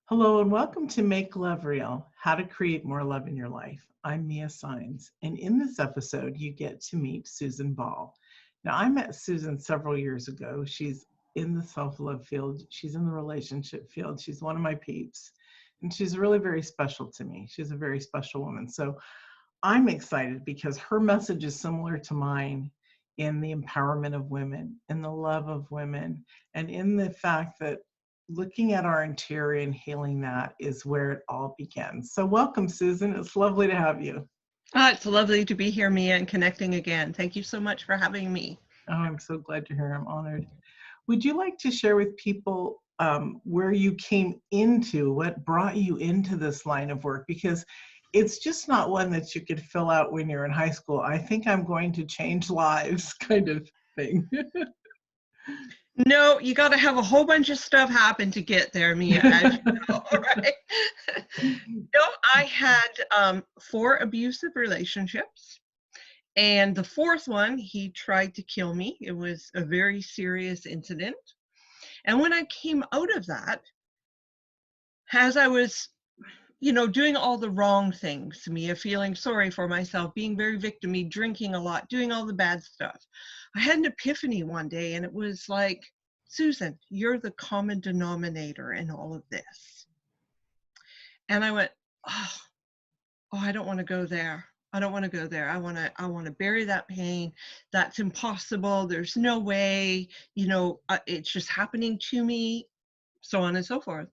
Hello and welcome to Make Love Real, How to Create More Love in Your Life. I'm Mia Saenz, and in this episode, you get to meet Susan Ball. Now, I met Susan several years ago. She's in the self-love field. She's in the relationship field. She's one of my peeps, and she's really very special to me. She's a very special woman. So I'm excited because her message is similar to mine in the empowerment of women, in the love of women, and in the fact that looking at our interior and healing that is where it all begins. So welcome, Susan. It's lovely to have you. It's lovely to be here, Mia, and connecting again. Thank you so much for having me. Oh, I'm so glad you're here. I'm honored. Would you like to share with people where you came into, what brought you into this line of work? Because it's just not one that you could fill out when you're in high school. I think I'm going to change lives kind of thing. No, you got to have a whole bunch of stuff happen to get there, Mia, as you know, right? No, I had 4 abusive relationships, and the 4th one, he tried to kill me. It was a very serious incident. And when I came out of that, as I was doing all the wrong things, Mia, feeling sorry for myself, being very victim-y, drinking a lot, doing all the bad stuff. I had an epiphany one day, and it was like, Susan, you're the common denominator in all of this. And I went, oh, I don't want to go there. I don't want to go there. I want to bury that pain. That's impossible. There's no way, it's just happening to me, so on and so forth.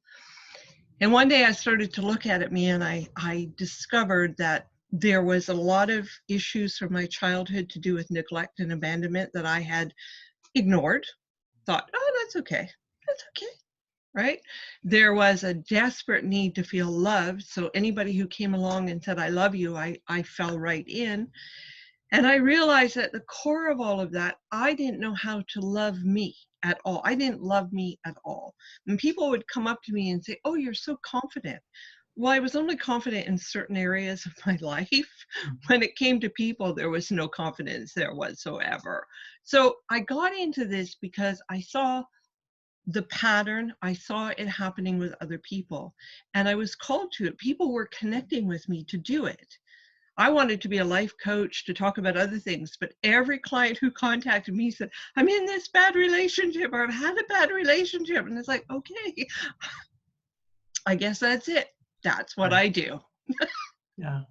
And one day I started to look at it, and I discovered that there was a lot of issues from my childhood to do with neglect and abandonment that I had ignored, thought, oh, that's okay, right? There was a desperate need to feel loved. So anybody who came along and said, I love you, I fell right in. And I realized at the core of all of that, I didn't know how to love me at all. I didn't love me at all. And people would come up to me and say, oh, you're so confident. Well, I was only confident in certain areas of my life. When it came to people, there was no confidence there whatsoever. So I got into this because I saw the pattern. I saw it happening with other people, and I was called to it. People were connecting with me to do it. I wanted to be a life coach to talk about other things, but every client who contacted me said, I'm in this bad relationship, or I've had a bad relationship. And it's like, okay, I guess that's it. That's what I do. Yeah.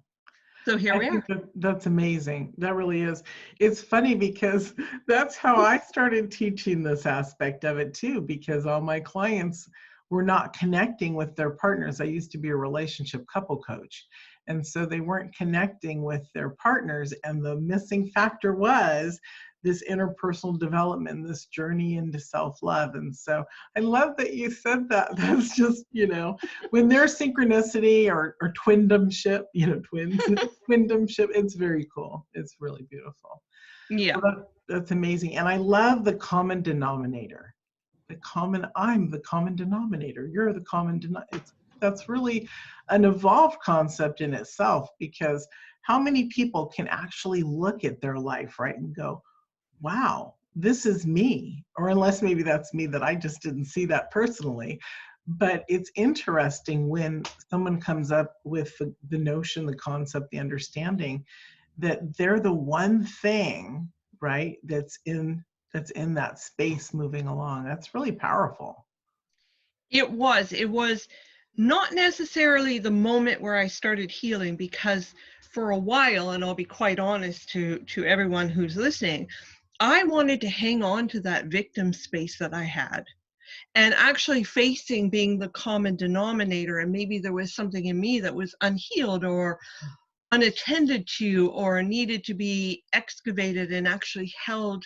So here we are. That's amazing. That really is. It's funny because that's how I started teaching this aspect of it too, because all my clients were not connecting with their partners. I used to be a relationship couple coach. And so they weren't connecting with their partners. And the missing factor was this interpersonal development, this journey into self-love. And so I love that you said that. That's just, when there's synchronicity or twindomship, twindomship, it's very cool. It's really beautiful. Yeah. Well, that's amazing. And I love the common denominator. I'm the common denominator. You're the common denominator. That's really an evolved concept in itself, because how many people can actually look at their life, right, and go, wow, this is me, or unless maybe that's me that I just didn't see that personally. But it's interesting when someone comes up with the notion, the concept, the understanding that they're the one thing, right, that's in that space moving along. That's really powerful. It was not necessarily the moment where I started healing, because for a while, and I'll be quite honest to everyone who's listening, I wanted to hang on to that victim space that I had, and actually facing being the common denominator. And maybe there was something in me that was unhealed or unattended to, or needed to be excavated and actually held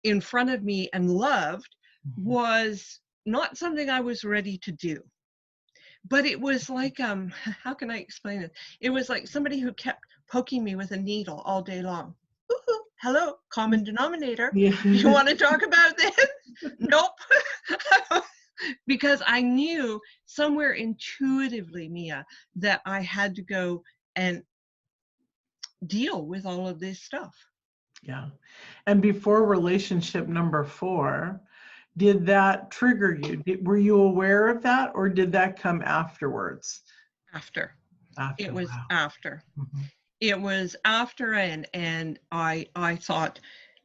in front of me and loved, was not something I was ready to do. But it was like, how can I explain it? It was like somebody who kept poking me with a needle all day long. Ooh, hello, common denominator. Yeah. You want to talk about this? Nope. Because I knew somewhere intuitively, Mia, that I had to go and deal with all of this stuff. Yeah. And before relationship number 4, Did that trigger you? Were you aware of that, or did that come afterwards? After. After, It was wow. after. Mm-hmm. It was after, and I thought,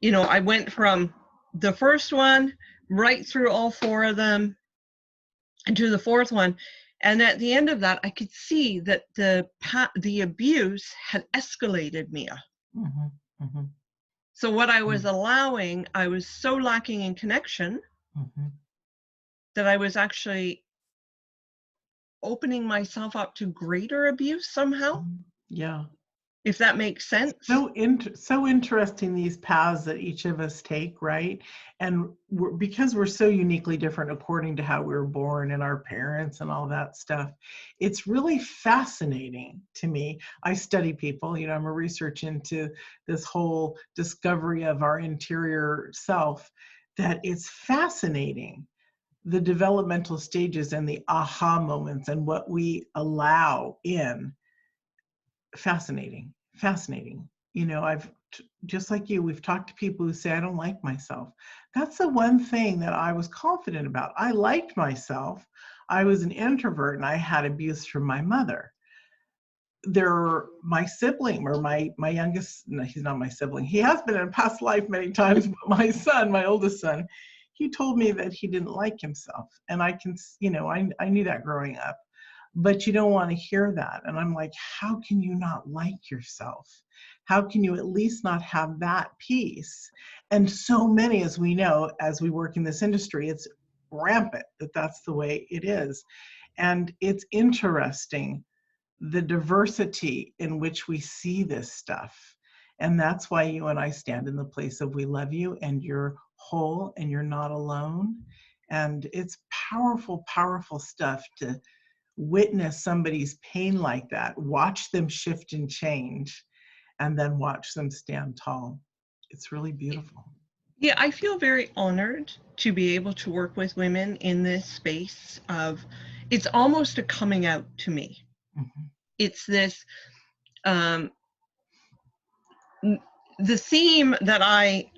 I went from the first one right through all four of them and to the fourth one. And at the end of that, I could see that the abuse had escalated, Mia. Mm-hmm. Mm-hmm. So what I was allowing, I was so lacking in connection Mm-hmm. that I was actually opening myself up to greater abuse somehow, Yeah. if that makes sense. So interesting, these paths that each of us take, right? And because we're so uniquely different according to how we were born and our parents and all that stuff, it's really fascinating to me. I study people, I'm a research into this whole discovery of our interior self, that it's fascinating, the developmental stages and the aha moments and what we allow in. Fascinating. Just like you, we've talked to people who say, I don't like myself. That's the one thing that I was confident about. I liked myself. I was an introvert and I had abuse from my mother. My sibling, or my youngest, no, he's not my sibling. He has been in a past life many times, but my son, my oldest son, he told me that he didn't like himself. And I can, I knew that growing up. But you don't want to hear that. And I'm like, how can you not like yourself? How can you at least not have that piece? And so many, as we know, as we work in this industry, it's rampant that that's the way it is. And it's interesting, the diversity in which we see this stuff. And that's why you and I stand in the place of we love you and you're whole and you're not alone. And it's powerful, powerful stuff to witness somebody's pain like that, watch them shift and change, and then watch them stand tall. It's really beautiful. Yeah, I feel very honored to be able to work with women in this space of, it's almost a coming out to me. Mm-hmm. It's this, the theme that I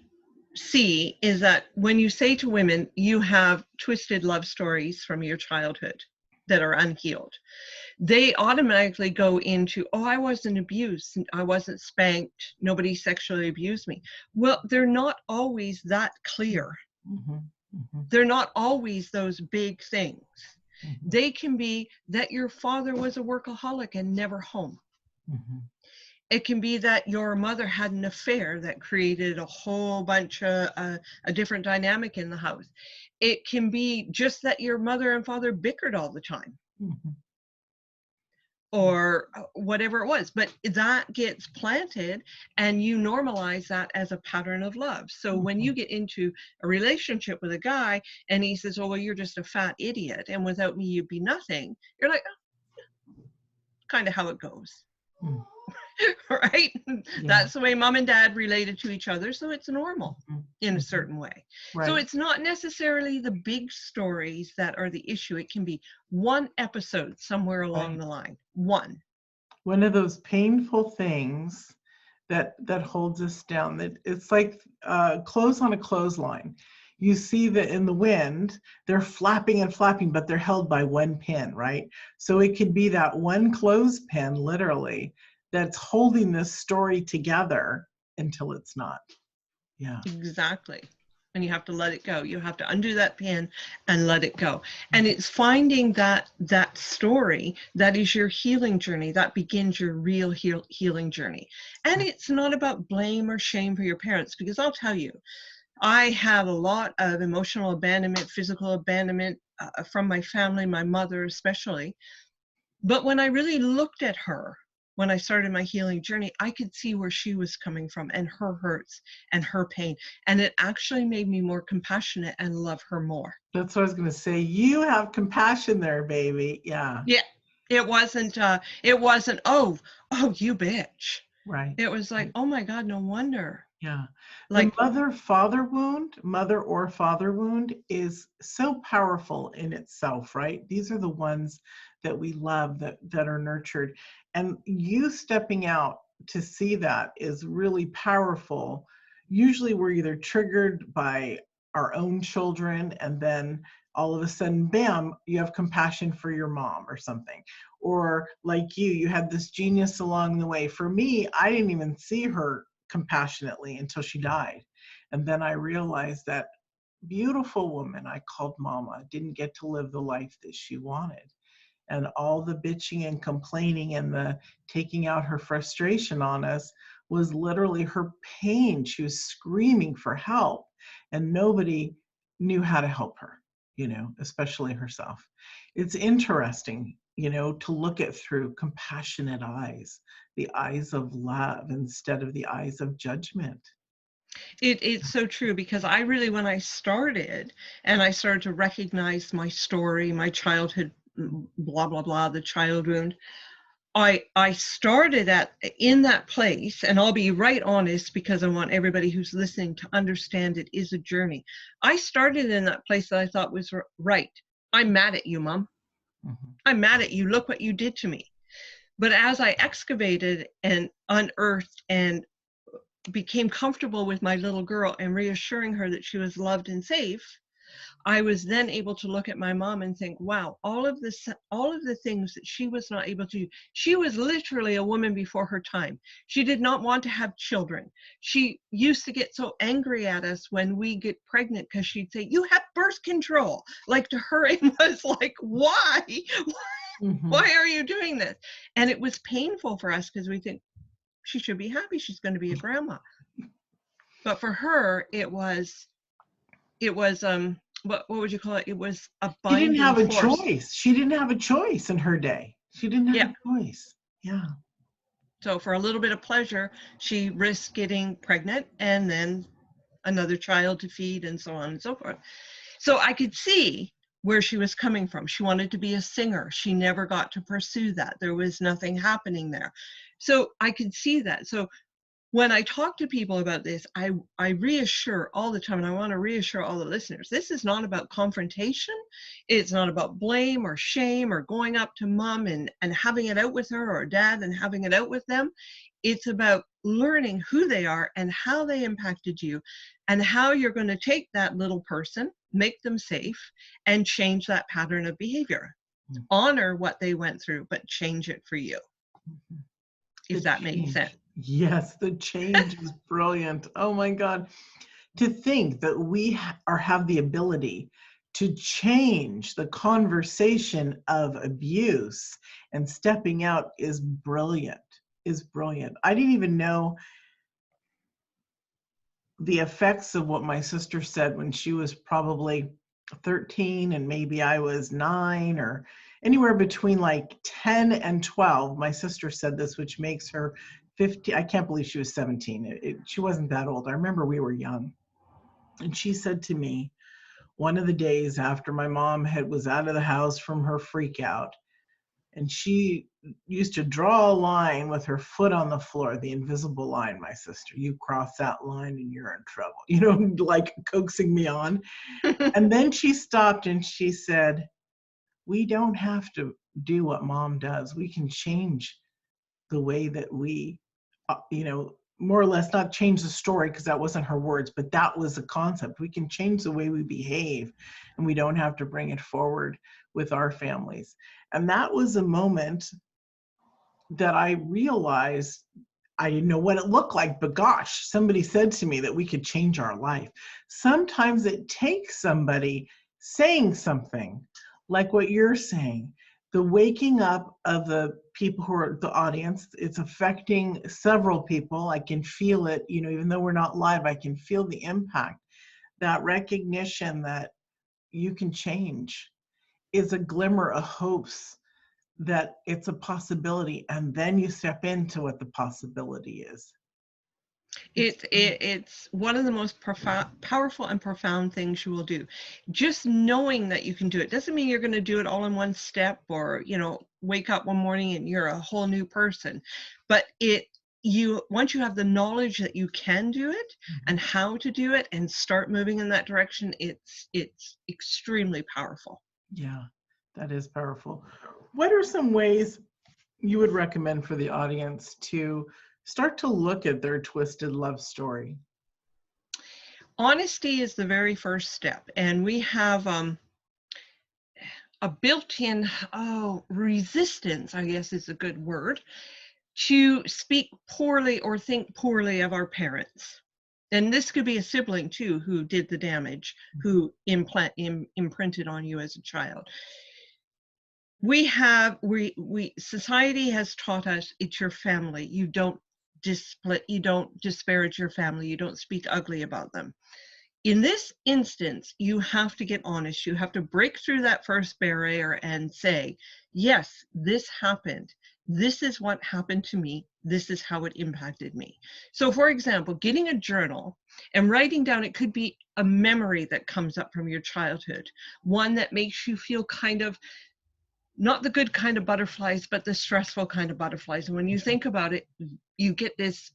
see is that when you say to women, you have twisted love stories from your childhood that are unhealed, they automatically go into, oh, I wasn't abused, I wasn't spanked, nobody sexually abused me. Well, they're not always that clear. Mm-hmm. Mm-hmm. They're not always those big things. Mm-hmm. They can be that your father was a workaholic and never home. Mm-hmm. It can be that your mother had an affair that created a whole bunch of a different dynamic in the house. It can be just that your mother and father bickered all the time. Mm-hmm. Or whatever it was, but that gets planted and you normalize that as a pattern of love. So when you get into a relationship with a guy and he says, oh, well, you're just a fat idiot and without me you'd be nothing, you're like, oh, kind of how it goes. Mm. Right? Yeah. That's the way mom and dad related to each other, so it's normal in a certain way. Right. So it's not necessarily the big stories that are the issue. It can be one episode somewhere along the line. One of those painful things that holds us down. That it's like clothes on a clothesline. You see that in the wind, they're flapping and flapping, but they're held by one pin, right? So it could be that one clothespin, literally, that's holding this story together until it's not. Yeah. Exactly. And you have to let it go. You have to undo that pin and let it go. And it's finding that story that is your healing journey, that begins your real healing journey. And it's not about blame or shame for your parents, because I'll tell you, I had a lot of emotional abandonment, physical abandonment from my family, my mother especially. But when I really looked at her, when I started my healing journey, I could see where she was coming from and her hurts and her pain. And it actually made me more compassionate and love her more. That's what I was going to say. You have compassion there, baby. Yeah. Yeah. It wasn't, oh, you bitch. Right. It was like, oh my God, no wonder. Yeah. Like, the mother or father wound is so powerful in itself, right? These are the ones that we love, that are nurtured. And you stepping out to see that is really powerful. Usually we're either triggered by our own children, and then all of a sudden, bam, you have compassion for your mom or something. Or like you had this genius along the way. For me, I didn't even see her compassionately until she died. And then I realized that beautiful woman I called Mama didn't get to live the life that she wanted. And all the bitching and complaining and the taking out her frustration on us was literally her pain. She was screaming for help, and nobody knew how to help her, especially herself. It's interesting, to look at through compassionate eyes, the eyes of love instead of the eyes of judgment. It's so true, because I really, when I started and I started to recognize my story, my childhood, blah, blah, blah, the child wound, I started in that place, and I'll be right honest because I want everybody who's listening to understand it is a journey. I started in that place that I thought was right. I'm mad at you, Mom. Mm-hmm. I'm mad at you. Look what you did to me. But as I excavated and unearthed and became comfortable with my little girl and reassuring her that she was loved and safe, I was then able to look at my mom and think, wow, all of the things that she was not able to do. She was literally a woman before her time. She did not want to have children. She used to get so angry at us when we get pregnant because she'd say, you have birth control. Like, to her, it was like, why? Mm-hmm. Why are you doing this? And it was painful for us because we think, she should be happy she's going to be a grandma. But for her, it was what would you call it? It was a binding She didn't have force. A choice. She didn't have a choice in her day. She didn't have a choice. Yeah. So for a little bit of pleasure, she risked getting pregnant and then another child to feed and so on and so forth. So I could see where she was coming from. She wanted to be a singer. She never got to pursue that. There was nothing happening there. So I could see that. So when I talk to people about this, I reassure all the time, and I want to reassure all the listeners, this is not about confrontation. It's not about blame or shame or going up to Mom and having it out with her, or Dad and having it out with them. It's about learning who they are and how they impacted you, and how you're going to take that little person, make them safe, and change that pattern of behavior. Mm-hmm. Honor what they went through, but change it for you. Mm-hmm. If that makes sense. Yes, the change is brilliant. Oh my God. To think that we have the ability to change the conversation of abuse and stepping out is brilliant, I didn't even know the effects of what my sister said when she was probably 13 and maybe I was 9, or anywhere between like 10 and 12. My sister said this, which makes her 50. I can't believe she was 17. She wasn't that old. I remember we were young. And she said to me, one of the days after my mom was out of the house from her freak out, and she used to draw a line with her foot on the floor, the invisible line, my sister. You cross that line and you're in trouble, like coaxing me on. And then she stopped and she said, we don't have to do what Mom does. We can change the way that we, more or less, not change the story, because that wasn't her words, but that was the concept. We can change the way we behave, and we don't have to bring it forward with our families. And that was a moment that I realized I didn't know what it looked like, but gosh, somebody said to me that we could change our life. Sometimes it takes somebody saying something like what you're saying, the waking up of the people who are the audience. It's affecting several people. I can feel it, even though we're not live, I can feel the impact. That recognition that you can change is a glimmer of hopes that it's a possibility, and then you step into what the possibility is. It's one of the most powerful and profound things you will do. Just knowing that you can do it doesn't mean you're going to do it all in one step, or wake up one morning and you're a whole new person. But once you have the knowledge that you can do it, mm-hmm. and how to do it, and start moving in that direction, it's extremely powerful. Yeah, that is powerful. What are some ways you would recommend for the audience to start to look at their twisted love story? Honesty is the very first step, and we have a built-in resistance, I guess is a good word, to speak poorly or think poorly of our parents. And this could be a sibling too who did the damage, who imprinted on you as a child. Society has taught us it's your family. You don't disparage your family. You don't speak ugly about them. In this instance, you have to get honest. You have to break through that first barrier and say, yes, this happened. This is what happened to me. This is how it impacted me. So for example, getting a journal and writing down, it could be a memory that comes up from your childhood, one that makes you feel kind of, not the good kind of butterflies, but the stressful kind of butterflies. And when you think about it, you get this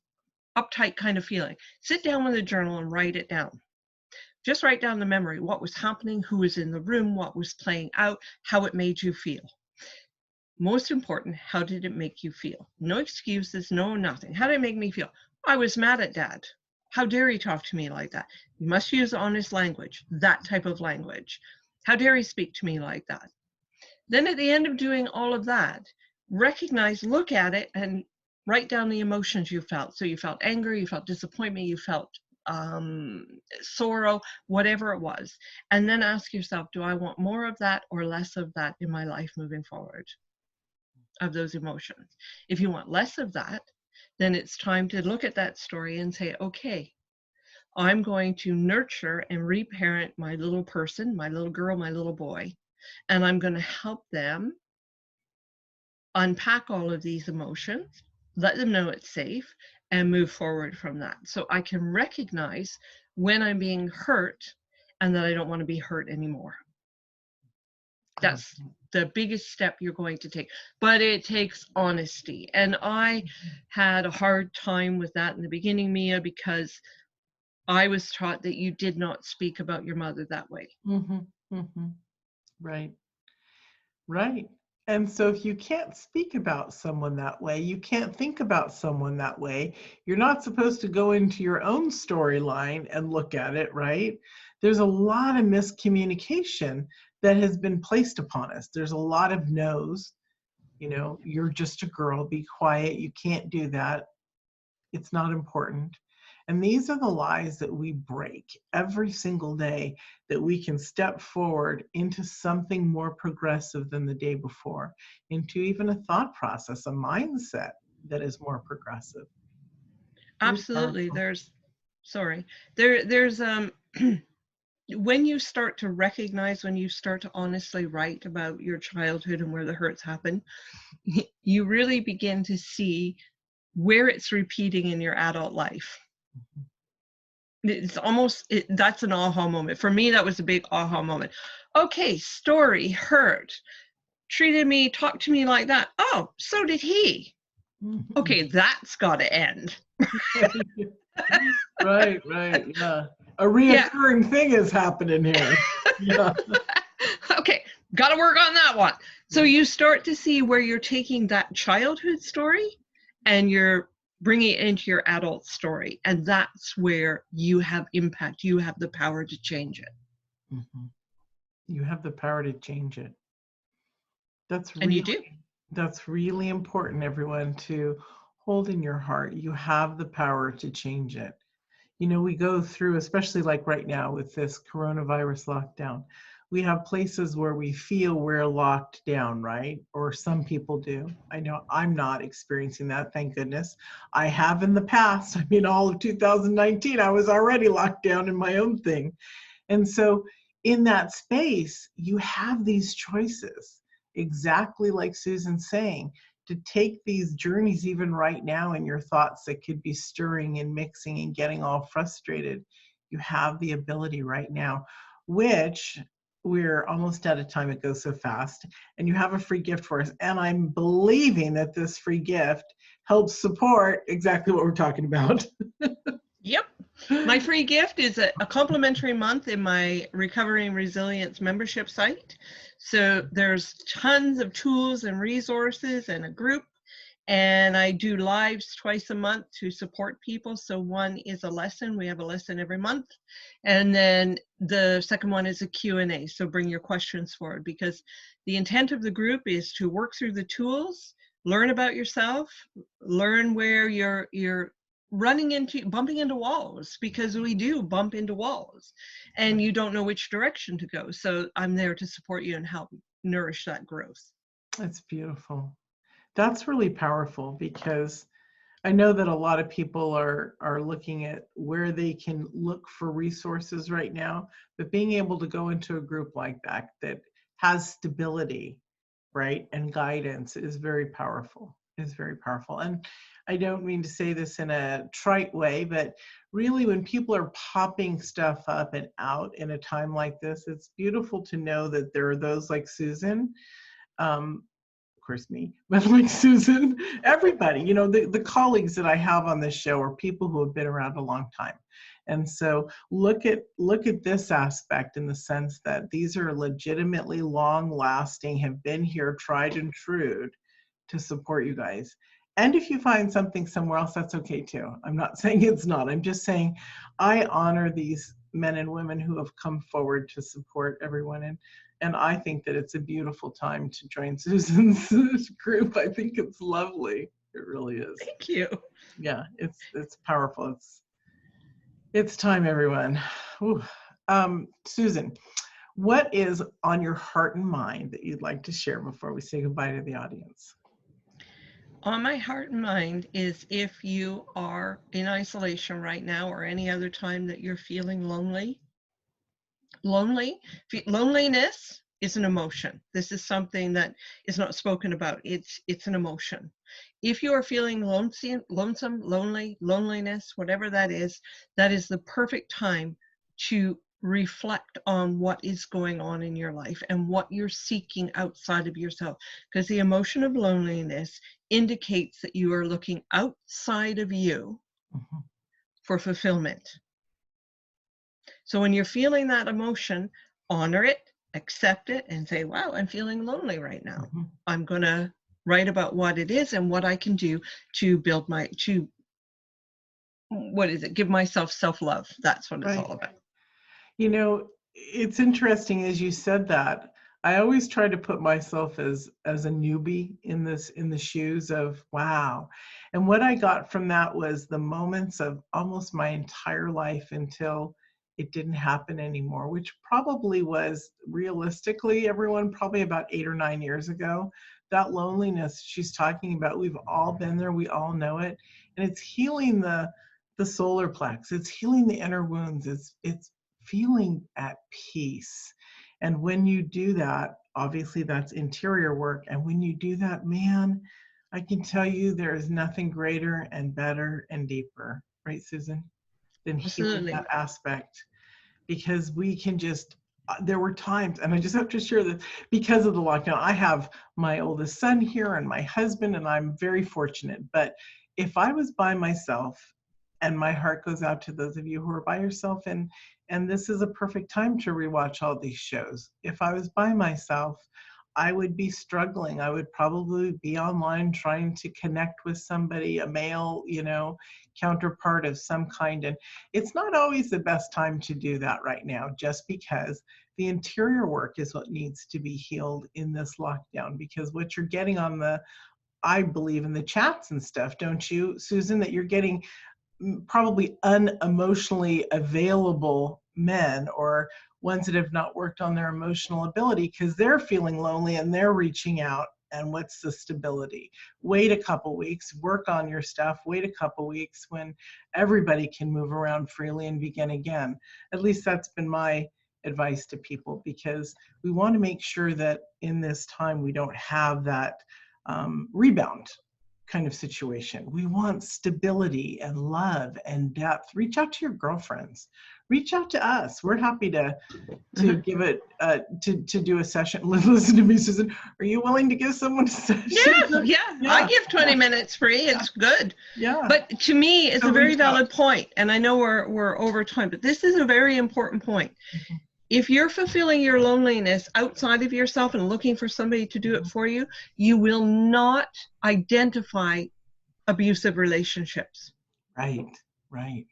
uptight kind of feeling. Sit down with a journal and write it down. Just write down the memory, what was happening, who was in the room, what was playing out, how it made you feel. Most important, how did it make you feel? No excuses, no nothing. How did it make me feel? I was mad at Dad. How dare he talk to me like that? You must use honest language, that type of language. How dare he speak to me like that? Then at the end of doing all of that, recognize, look at it, and write down the emotions you felt. So you felt anger, you felt disappointment, you felt sorrow, whatever it was. And then ask yourself, do I want more of that or less of that in my life moving forward, of those emotions? If you want less of that, then it's time to look at that story and say, okay, I'm going to nurture and reparent my little person, my little girl, my little boy, and I'm going to help them unpack all of these emotions, let them know it's safe, and move forward from that. So I can recognize when I'm being hurt and that I don't want to be hurt anymore. That's the biggest step you're going to take. But it takes honesty. And I had a hard time with that in the beginning, Mia, because I was taught that you did not speak about your mother that way. Right. Right. And so if you can't speak about someone that way, you can't think about someone that way, you're not supposed to go into your own storyline and look at it, right? There's a lot of miscommunication that has been placed upon us. There's a lot of no's. You know, you're just a girl, be quiet, you can't do that. It's not important. And these are the lies that we break every single day, that we can step forward into something more progressive than the day before, into even a thought process, a mindset that is more progressive. Absolutely. There's when you start to recognize, when you start to honestly write about your childhood and where the hurts happen, you really begin to see where it's repeating in your adult life. It's almost, that's an aha moment. For me, that was a big aha moment. Okay, story, hurt, treated me, talked to me like that. Oh, so did he. Okay, that's got to end. Right, yeah. A reoccurring thing is happening here. Yeah. Okay, got to work on that one. So you start to see where you're taking that childhood story and you're bringing it into your adult story. And that's where you have impact. You have the power to change it. You have the power to change it. And you do. That's really important, everyone, to hold in your heart. You have the power to change it. You know, we go through, especially like right now with this coronavirus lockdown, we have places where we feel we're locked down, right? Or some people do. I know I'm not experiencing that, thank goodness. I have in the past. I mean, all of 2019, I was already locked down in my own thing. And so in that space, you have these choices, exactly like Susan's saying, to take these journeys even right now in your thoughts that could be stirring and mixing and getting all frustrated. You have the ability right now, which we're almost out of time. It goes so fast. And you have a free gift for us. And I'm believing that this free gift helps support exactly what we're talking about. Yep. My free gift is a complimentary month in my Recovery and Resilience membership site. So there's tons of tools and resources and a group. And I do lives twice a month to support people. So one is a lesson. We have a lesson every month. And then the second one is a Q&A. So bring your questions forward, because the intent of the group is to work through the tools, learn about yourself, learn where you're bumping into walls, because we do bump into walls and you don't know which direction to go. So I'm there to support you and help nourish that growth. That's beautiful. That's really powerful, because I know that a lot of people are looking at where they can look for resources right now, but being able to go into a group like that has stability, right, and guidance is very powerful. Is very powerful. And I don't mean to say this in a trite way, but really when people are popping stuff up and out in a time like this, it's beautiful to know that there are those like Susan, of course me, but like Susan, everybody, you know, the colleagues that I have on this show are people who have been around a long time. And so look at this aspect in the sense that these are legitimately long lasting, have been here, tried and true to support you guys. And if you find something somewhere else, that's okay too. I'm not saying it's not. I'm just saying I honor these men and women who have come forward to support everyone. And I think that it's a beautiful time to join Susan's group. I think it's lovely. It really is. Thank you. Yeah, it's powerful. It's time, everyone. Susan, what is on your heart and mind that you'd like to share before we say goodbye to the audience? On my heart and mind is, if you are in isolation right now or any other time that you're feeling loneliness is an emotion. This is something that is not spoken about. It's an emotion. If you are feeling lonesome, lonely, loneliness, whatever that is the perfect time to reflect on what is going on in your life and what you're seeking outside of yourself, because the emotion of loneliness indicates that you are looking outside of you for fulfillment. So when you're feeling that emotion, honor it, accept it, and say, wow, I'm feeling lonely right now. I'm going to write about what it is and what I can do to build give myself self-love. That's what it's all about. You know, it's interesting as you said that. I always try to put myself as a newbie in the shoes of wow. And what I got from that was the moments of almost my entire life until it didn't happen anymore, which probably was realistically, everyone, probably about 8 or 9 years ago. That loneliness she's talking about, we've all been there, we all know it. And it's healing the solar plex, it's healing the inner wounds, it's feeling at peace. And when you do that, obviously that's interior work. And when you do that, man, I can tell you there is nothing greater and better and deeper, right, Susan, than healing that aspect. Because we can just, there were times, and I just have to share this, because of the lockdown, I have my oldest son here and my husband, and I'm very fortunate. But if I was by myself, and my heart goes out to those of you who are by yourself, and this is a perfect time to rewatch all these shows. If I was by myself, I would be struggling. I would probably be online trying to connect with somebody, a male, you know, counterpart of some kind. And it's not always the best time to do that right now, just because the interior work is what needs to be healed in this lockdown. Because what you're getting on I believe in the chats and stuff, don't you, Susan, that you're getting probably unemotionally available men, or ones that have not worked on their emotional ability because they're feeling lonely and they're reaching out. And what's the stability? Wait a couple weeks, work on your stuff, wait a couple weeks when everybody can move around freely and begin again. At least that's been my advice to people, because we want to make sure that in this time we don't have that rebound kind of situation. We want stability and love and depth. Reach out to your girlfriends. Reach out to us. We're happy to give it to do a session. Listen to me, Susan. Are you willing to give someone a session? Yeah. I give 20 minutes free. It's good. Yeah. But to me, it's a very valid point. And I know we're over time, but this is a very important point. if you're fulfilling your loneliness outside of yourself and looking for somebody to do it for you, you will not identify abusive relationships. Right, right.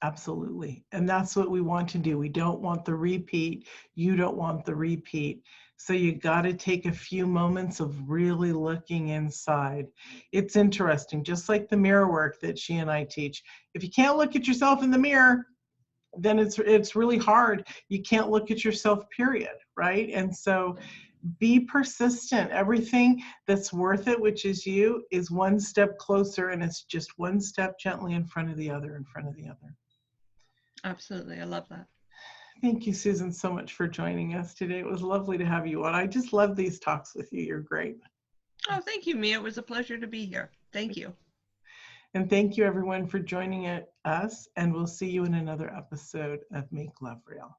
Absolutely. And that's what we want to do. We don't want the repeat. You don't want the repeat. So you got to take a few moments of really looking inside. It's interesting, just like the mirror work that she and I teach. If you can't look at yourself in the mirror, then it's really hard. You can't look at yourself, period, right? And so be persistent. Everything that's worth it, which is you, is one step closer, and it's just one step gently in front of the other, in front of the other. Absolutely. I love that. Thank you, Susan, so much for joining us today. It was lovely to have you on. I just love these talks with you. You're great. Oh, thank you, Mia. It was a pleasure to be here. Thank you. And thank you, everyone, for joining us. And we'll see you in another episode of Make Love Real.